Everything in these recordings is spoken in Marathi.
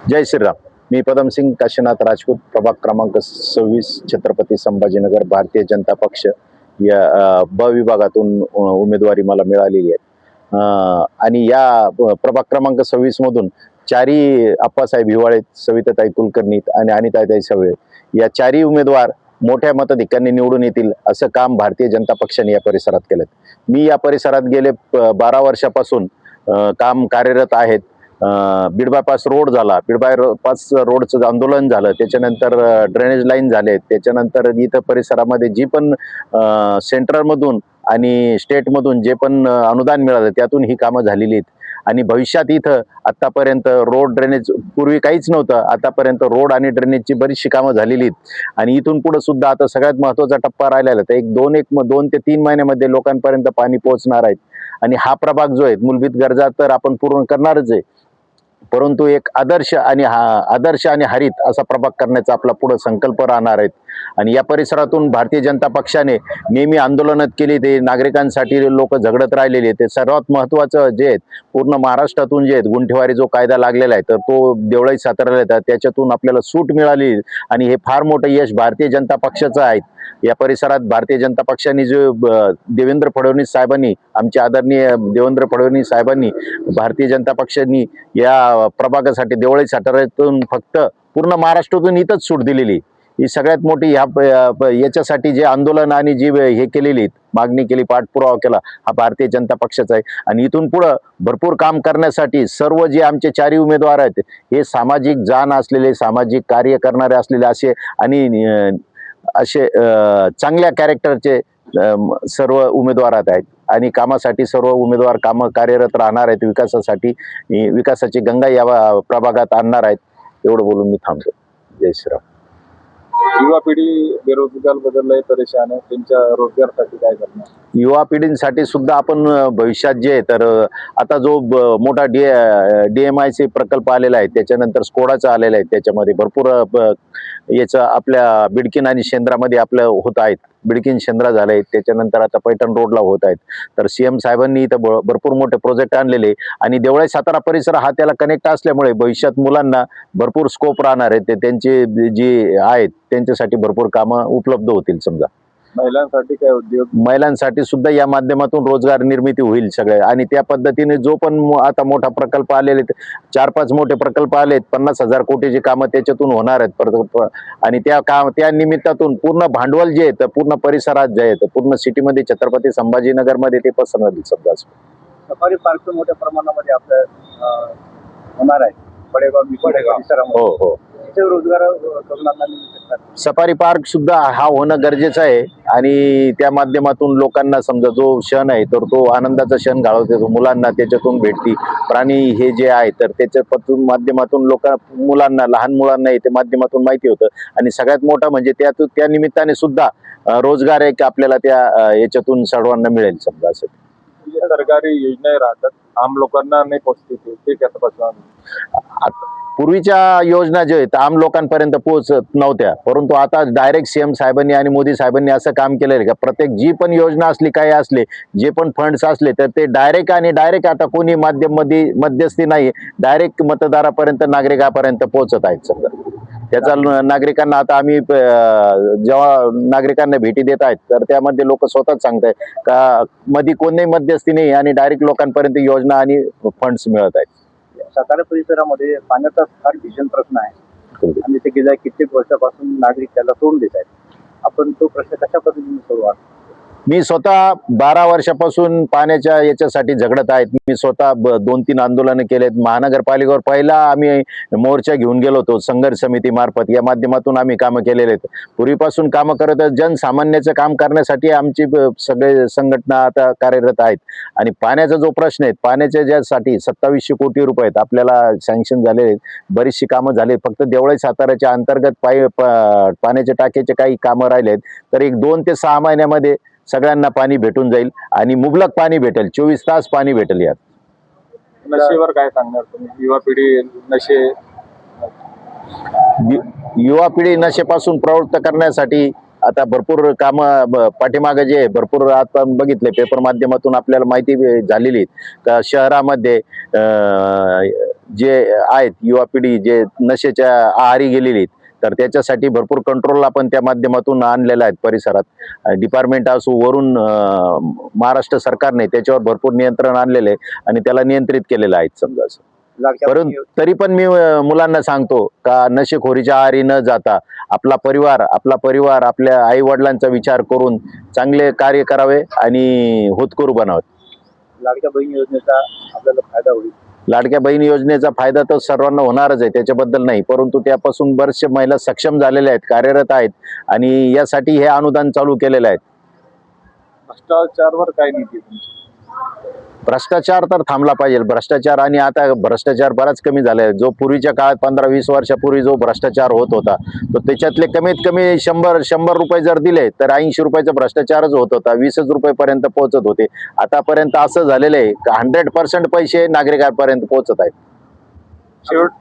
जय श्रीराम। मी पदमसिंग काशीनाथ राजपूत, प्रभाग क्रमांक 26, छत्रपती संभाजीनगर, भारतीय जनता पक्ष या ब विभागातून उमेदवारी मला मिळालेली आहे। आणि या प्रभाग क्रमांक 26 मधून चारी आप्पासाहेब हिवाळे, सविताताई कुलकर्णी आणि अनिताताई सवळे या चारी उमेदवार मोठ्या मताधिक्याने निवडून येतील असं काम भारतीय जनता पक्षाने या परिसरात केलं। मी या परिसरात गेले 12 वर्षापासून काम कार्यरत आहेत। बीड बायपास रोड झाला, बीड बायपास रोडचं आंदोलन झालं, त्याच्यानंतर ड्रेनेज लाईन झाले, त्याच्यानंतर इथं परिसरामध्ये जी पण सेंट्रलमधून आणि स्टेटमधून जे पण अनुदान मिळालं त्यातून ही कामं झालेली आहेत। आणि भविष्यात इथं आतापर्यंत रोड ड्रेनेज पूर्वी काहीच नव्हतं, आतापर्यंत रोड आणि ड्रेनेजची बरीचशी कामं झालेली आहेत। आणि इथून पुढे सुद्धा आता सगळ्यात महत्त्वाचा टप्पा राहिलेला तर एक 2 ते 3 महिन्यामध्ये लोकांपर्यंत पाणी पोहोचणार आहे। आणि हा प्रभाग जो आहे मूलभूत गरजा तर आपण पूर्ण करणारच आहे, परंतु एक आदर्श आणि हरित असा प्रभाग करण्याचा आपला पुढे संकल्प राहणार आहे। आणि या परिसरातून भारतीय जनता पक्षाने नेहमी आंदोलनात केली, ते नागरिकांसाठी लोक झगडत राहिलेले। ते सर्वात महत्त्वाचं जे आहे पूर्ण महाराष्ट्रातून जे आहे गुंठेवारी जो कायदा लागलेला आहे तर तो देवळाई सातारला येतात, त्याच्यातून आपल्याला सूट मिळाली आणि हे फार मोठं यश भारतीय जनता पक्षाचं आहे। या परिसरात भारतीय जनता पक्षाने जो देवेंद्र फडणवीस साहेबांनी, आमचे आदरणीय देवेंद्र फडणवीस साहेबांनी भारतीय जनता पक्षाने या प्रभागासाठी देवळाई साताऱ्यातून फक्त पूर्ण महाराष्ट्रातून इथंच सूट दिलेली। ही सगळ्यात मोठी याच्यासाठी जे आंदोलन आणि जी हे केलेली मागणी केली, पाठपुरावा केला, हा भारतीय जनता पक्षाचा आहे। आणि इथून पुढं भरपूर काम करण्यासाठी सर्व जे आमचे चारही उमेदवार आहेत हे सामाजिक जाण असलेले, सामाजिक कार्य करणारे असलेले असे चांगल्या कॅरेक्टरचे सर्व उमेदवार आहेत। आणि कामासाठी सर्व उमेदवार काम कार्यरत राहणार आहेत, विकासासाठी विकासाची गंगा या प्रभागात आणणार आहेत। एवढं बोलून मी थांबतो। जय श्रीराम। युवा पिढी बेरोजगार बदललाय, परेशान आहे, त्यांच्या रोजगारासाठी काय करणार? युवा पिढींसाठी सुद्धा आपण भविष्यात जे तर आता जो मोठा DMIC प्रकल्प आलेला आहे, त्याच्यानंतर स्कोडाचा आलेला आहे, त्याच्यामध्ये भरपूर याचं आपल्या बिडकीन आणि शेंद्रामध्ये आपलं होत आहेत। बिडकीन शेंद्रा झालंय, त्याच्यानंतर आता पैठण रोडला होत आहेत। तर CM साहेबांनी इथं भरपूर मोठे प्रोजेक्ट आणलेले आणि देवळाई सातारा परिसर हा त्याला कनेक्ट असल्यामुळे भविष्यात मुलांना भरपूर स्कोप राहणार आहे। ते त्यांचे जी आहेत त्यांच्यासाठी भरपूर कामं उपलब्ध होतील। समजा महिलांसाठी काय उद्योग? महिलांसाठी सुद्धा या माध्यमातून रोजगार निर्मिती होईल सगळे। आणि त्या पद्धतीने जो पण आता मोठा प्रकल्प आलेले 4-5 मोठे प्रकल्प आलेत, 50,000 कोटीची कामं त्याच्यातून होणार आहेत। आणि त्या निमित्तातून पूर्ण भांडवल जे आहे पूर्ण परिसरात जे आहे पूर्ण सिटीमध्ये छत्रपती संभाजीनगरमध्ये ते पसरणार आहे। समजा सफारी पार्क मोठ्या प्रमाणामध्ये आपल्या होणार आहे पडेगाव परिसरामध्ये। हो हो, रोजगार तरुणांना मिळू शकतात। सफारी पार्क सुद्धा हा होणं गरजेचं आहे। आणि त्या माध्यमातून लोकांना समजा जो क्षण आहे तर तो आनंदाचा क्षण घालवतो, मुलांना त्याच्यातून भेटती प्राणी हे जे आहे तर त्याच्या माध्यमातून मुलांना, लहान मुलांना ते माध्यमातून माहिती होतं। आणि सगळ्यात मोठं म्हणजे त्या निमित्ताने सुद्धा रोजगार एक आपल्याला त्या याच्यातून सर्वांना मिळेल। समजा असं सरकारी योजना राहतात, आम लोकांना नाही पोहोचते, ते कसं बसणार? पूर्वीच्या योजना जे आहेत आम लोकांपर्यंत पोहोचत नव्हत्या, परंतु आता डायरेक्ट CM साहेबांनी आणि मोदी साहेबांनी असं काम केलं आहे का प्रत्येक जी पण योजना असली, काय असले, जे पण फंड्स असले तर ते डायरेक्ट आता कोणी मध्यस्थी नाही, डायरेक्ट मतदारापर्यंत, नागरिकापर्यंत पोहोचत आहेत। समजा त्याचा नागरिकांना आता आम्ही जेव्हा नागरिकांना भेटी देत आहेत तर त्यामध्ये लोक स्वतःच सांगतायत का मध्ये कोणीही मध्यस्थी नाही आणि डायरेक्ट लोकांपर्यंत योजना आणि फंड्स मिळत आहेत। सातारा परिसरामध्ये पाण्याचा फार भीषण प्रश्न आहे आणि ते गेल्या कित्येक वर्षापासून नागरिक त्याला तोंड देत आहेत। आपण तो प्रश्न कशा पद्धतीने सोडवा? मी स्वतः 12 वर्षापासून पाण्याच्या याच्यासाठी झगडत आहेत। मी स्वतः 2-3 आंदोलनं केलेत। महानगरपालिकेवर पहिला आम्ही मोर्चा घेऊन गेलो होतो संघर्ष समिती मार्फत, या माध्यमातून आम्ही कामं केलेले आहेत। पूर्वीपासून कामं करत जनसामान्याचं काम करण्यासाठी आमची सगळे संघटना आता कार्यरत आहेत। आणि पाण्याचा जो प्रश्न आहे, पाण्याच्या ज्यासाठी 2700 कोटी रुपये आपल्याला सँक्शन झाले, बरीचशी कामं झाली। फक्त देवळाई साताऱ्याच्या अंतर्गत पाण्याच्या टाकीचे काही कामं राहिलेत, तर एक 2 ते 6 महिन्यामध्ये सगळ्यांना पाणी भेटून जाईल आणि मुबलक पाणी भेटेल, 24 तास पाणी भेटेल। यात नशेवर काय सांगणार तुम्ही? युवा पिढी नशेपासून प्रवृत्त करण्यासाठी आता भरपूर कामं पाठीमागे जे भरपूर आता बघितले पेपर माध्यमातून आपल्याला माहिती झालेली का शहरामध्ये जे आहेत युवा पिढी जे नशेच्या आहारी गेलेली आहेत, तर त्याच्यासाठी भरपूर कंट्रोल आपण त्या माध्यमातून आणलेलं आहेत. परिसरात डिपार्टमेंट असो वरून महाराष्ट्र सरकारने त्याच्यावर भरपूर नियंत्रण आणलेलं आहे आणि त्याला नियंत्रित केलेलं आहे समजा असं. लाडक्या परंतु बहिणी तरी पण मी मुलांना सांगतो का नशेखोरीच्या आहारी न जाता आपला परिवार आपल्या आई वडिलांचा विचार करून चांगले कार्य करावे आणि होतकरू बनावे. लाडक्या बहिणी योजनेचा आपल्याला फायदा होईल. लाडक्या बहिणी योजनेचा फायदा तर सर्वांना होणारच आहे, त्याच्याबद्दल नाही. परंतु त्यापासून बरेचसे महिला सक्षम झालेल्या आहेत, कार्यरत आहेत आणि यासाठी हे अनुदान चालू केलेलं आहे. भ्रष्टाचारावर काय नीती तुमची? भ्रष्टाचार तर थांबला पाहिजे. भ्रष्टाचार आणि आता भ्रष्टाचार बराच कमी झाला आहे. जो पूर्वीच्या काळात 15-20 वर्षापूर्वी जो भ्रष्टाचार होत होता, तो त्याच्यातले कमीत कमी 100 रुपये जर दिले तर 80 रुपयाचा भ्रष्टाचारच होत होता. 20 रुपयेपर्यंत पोहोचत होते. आतापर्यंत असं झालेलं आहे का 100% पैसे नागरिकांपर्यंत पोहोचत आहेत. शेवट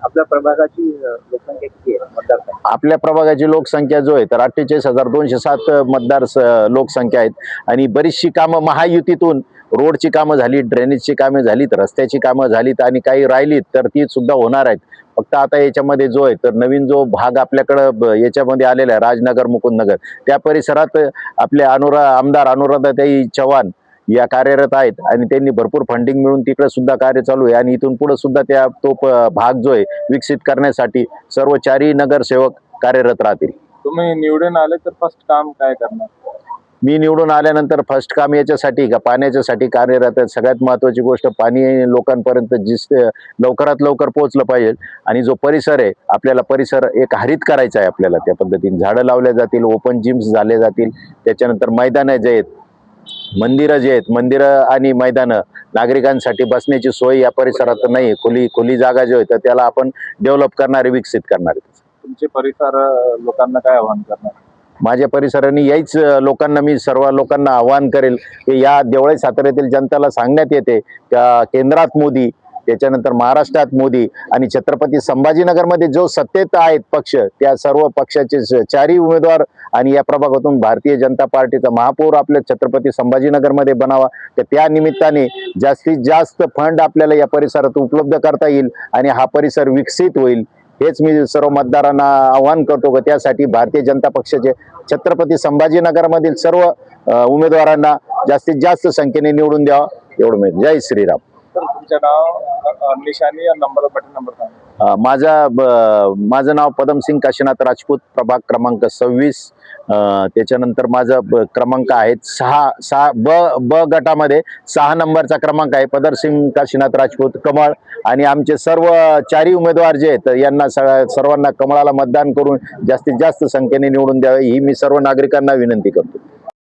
आपल्या प्रभागाची लोकसंख्या किती आहे मतदारसंख्या? आपल्या प्रभागाची लोकसंख्या जो आहे तर 48,207 लोकसंख्या आहेत आणि बरीचशी कामं महायुतीतून रोडची कामं झाली, ड्रेनेजची कामं झालीत, रस्त्याची कामं झालीत आणि काही राहिलीत तर ती सुद्धा होणार आहेत. फक्त आता याच्यामध्ये जो आहे तर नवीन जो भाग आपल्याकडं याच्यामध्ये आलेला आहे राजनगर मुकुंदनगर, त्या परिसरात आपले आमदार अनुराधाताई चव्हाण या कार्यरत आहेत आणि त्यांनी भरपूर फंडिंग मिळून तिकडे सुद्धा कार्य चालू आहे आणि इथून पुढे सुद्धा भाग जो आहे विकसित करण्यासाठी सर्व 4ही नगरसेवक कार्यरत राहतील. तुम्ही निवडून आले तर फर्स्ट काम काय करणार? मी निवडून आल्यानंतर फर्स्ट काम याच्यासाठी का पाण्याच्यासाठी कार्यरत आहे. सगळ्यात महत्त्वाची गोष्ट पाणी लोकांपर्यंत लवकरात लवकर पोहोचलं पाहिजे आणि जो परिसर आहे आपल्याला परिसर एक हरित करायचा आहे. आपल्याला त्या पद्धतीने झाडं लावल्या जातील, ओपन जिम्स झाले जातील, त्याच्यानंतर मैदानं जे आहेत, मंदिरं जे आहेत, मंदिरं आणि मैदानं नागरिकांसाठी बसण्याची सोय या परिसरात नाही. खुली जागा जी आहे तर त्याला आपण डेव्हलप करणारे विकसित करणारे. तुमचे परिसर लोकांना काय आव्हान करणार? माझ्या परिसराने याच लोकांना मी सर्व लोकांना आवाहन करेल की या देवळे साताऱ्यातील जनतेला सांगण्यात येते का केंद्रात मोदी, त्याच्यानंतर महाराष्ट्रात मोदी आणि छत्रपती संभाजीनगरमध्ये जो सत्तेत आहेत पक्ष, त्या सर्व पक्षाचे 4ही उमेदवार आणि या प्रभागातून भारतीय जनता पार्टीचा महापौर आपल्या छत्रपती संभाजीनगरमध्ये बनावा. तर त्या निमित्ताने जास्तीत जास्त फंड आपल्याला या परिसरात उपलब्ध करता येईल आणि हा परिसर विकसित होईल. हेच मी सर्व मतदारांना आवाहन करतो की त्यासाठी भारतीय जनता पक्षाचे छत्रपती संभाजीनगरमधील सर्व उमेदवारांना जास्तीत जास्त संख्येने निवडून द्यावं एवढं मी. जय श्रीराम. तुमचं नाव, निशाणी आणि नंबर, बटन नंबर सांगा. माझं नाव पदमसिंग काशीनाथ राजपूत, प्रभाग क्रमांक 26. त्याच्यानंतर माझा क्रमांक आहेत 6 ब गटामध्ये 6 नंबरचा क्रमांक आहे. पदरसिंग काशीनाथ राजपूत कमळ आणि आमचे सर्व 4ही उमेदवार जे आहेत यांना सर्वांना कमळाला मतदान करून जास्तीत जास्त संख्येने निवडून द्यावे ही मी सर्व नागरिकांना विनंती करतो.